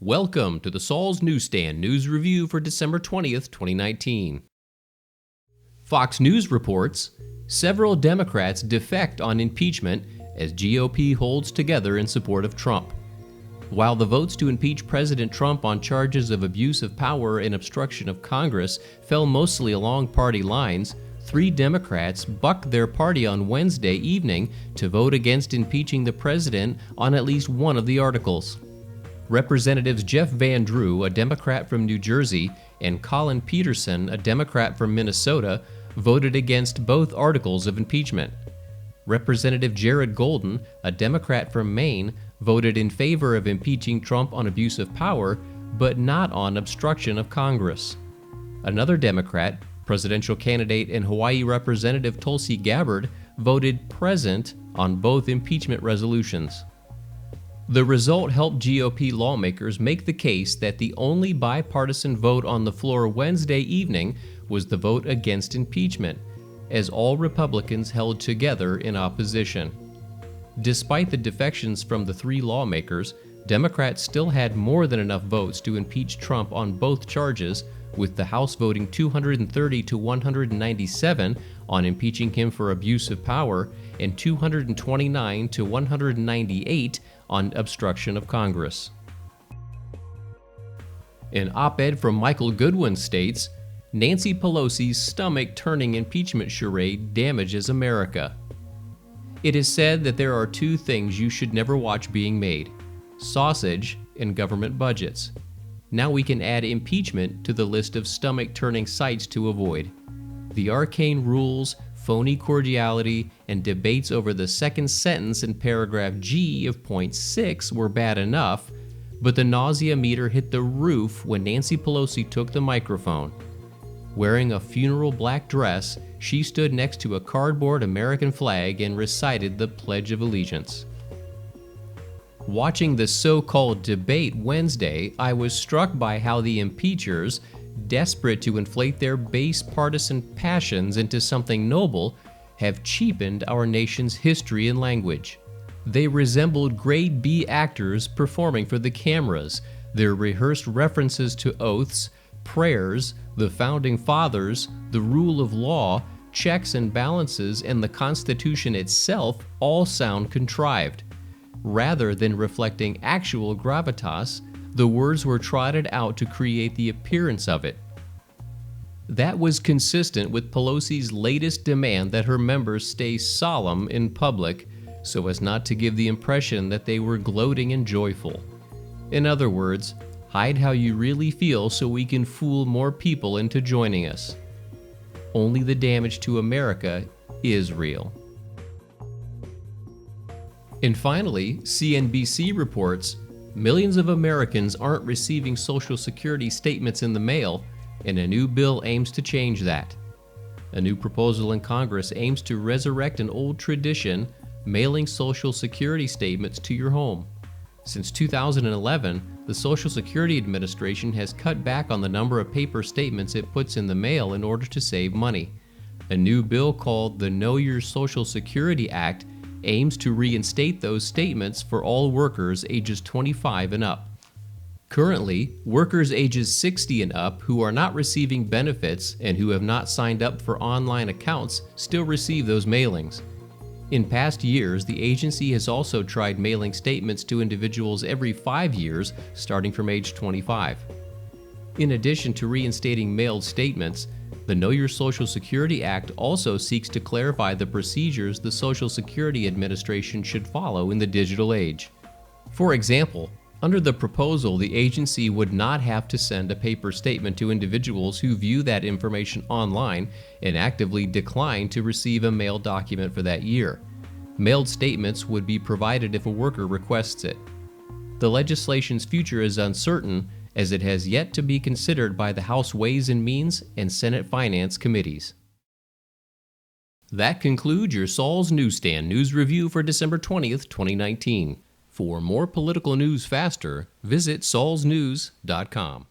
Welcome to the Saul's Newsstand News Review for December 20th, 2019. Fox News reports, several Democrats defect on impeachment as GOP holds together in support of Trump. While the votes to impeach President Trump on charges of abuse of power and obstruction of Congress fell mostly along party lines, 3 Democrats bucked their party on Wednesday evening to vote against impeaching the president on at least one of the articles. Representatives Jeff Van Drew, a Democrat from New Jersey, and Colin Peterson, a Democrat from Minnesota, voted against both articles of impeachment. Representative Jared Golden, a Democrat from Maine, voted in favor of impeaching Trump on abuse of power, but not on obstruction of Congress. Another Democrat, presidential candidate and Hawaii Representative Tulsi Gabbard, voted present on both impeachment resolutions. The result helped GOP lawmakers make the case that the only bipartisan vote on the floor Wednesday evening was the vote against impeachment, as all Republicans held together in opposition. Despite the defections from the 3 lawmakers, Democrats still had more than enough votes to impeach Trump on both charges, with the House voting 230 to 197 on impeaching him for abuse of power and 229 to 198 on obstruction of Congress. An op-ed from Michael Goodwin states, Nancy Pelosi's stomach-turning impeachment charade damages America. It is said that there are 2 things you should never watch being made: sausage and government budgets. Now we can add impeachment to the list of stomach-turning sights to avoid. The arcane rules, phony cordiality, and debates over the second sentence in paragraph G of point 6 were bad enough, but the nausea meter hit the roof when Nancy Pelosi took the microphone. Wearing a funeral black dress, she stood next to a cardboard American flag and recited the Pledge of Allegiance. Watching the so-called debate Wednesday, I was struck by how the impeachers, desperate to inflate their base partisan passions into something noble, have cheapened our nation's history and language. They resembled grade B actors performing for the cameras, their rehearsed references to oaths, prayers, the Founding Fathers, the rule of law, checks and balances, and the Constitution itself all sound contrived. Rather than reflecting actual gravitas, the words were trotted out to create the appearance of it. That was consistent with Pelosi's latest demand that her members stay solemn in public so as not to give the impression that they were gloating and joyful. In other words, hide how you really feel so we can fool more people into joining us. Only the damage to America is real. And finally, CNBC reports, millions of Americans aren't receiving Social Security statements in the mail, and a new bill aims to change that. A new proposal in Congress aims to resurrect an old tradition, mailing Social Security statements to your home. Since 2011, the Social Security Administration has cut back on the number of paper statements it puts in the mail in order to save money. A new bill called the Know Your Social Security Act aims to reinstate those statements for all workers ages 25 and up. Currently, workers ages 60 and up who are not receiving benefits and who have not signed up for online accounts still receive those mailings. In past years, the agency has also tried mailing statements to individuals every 5 years, starting from age 25. In addition to reinstating mailed statements, the Know Your Social Security Act also seeks to clarify the procedures the Social Security Administration should follow in the digital age. For example, under the proposal, the agency would not have to send a paper statement to individuals who view that information online and actively decline to receive a mailed document for that year. Mailed statements would be provided if a worker requests it. The legislation's future is uncertain, as it has yet to be considered by the House Ways and Means and Senate Finance Committees. That concludes your Saul's Newsstand News Review for December 20th, 2019. For more political news faster, visit saulsnews.com.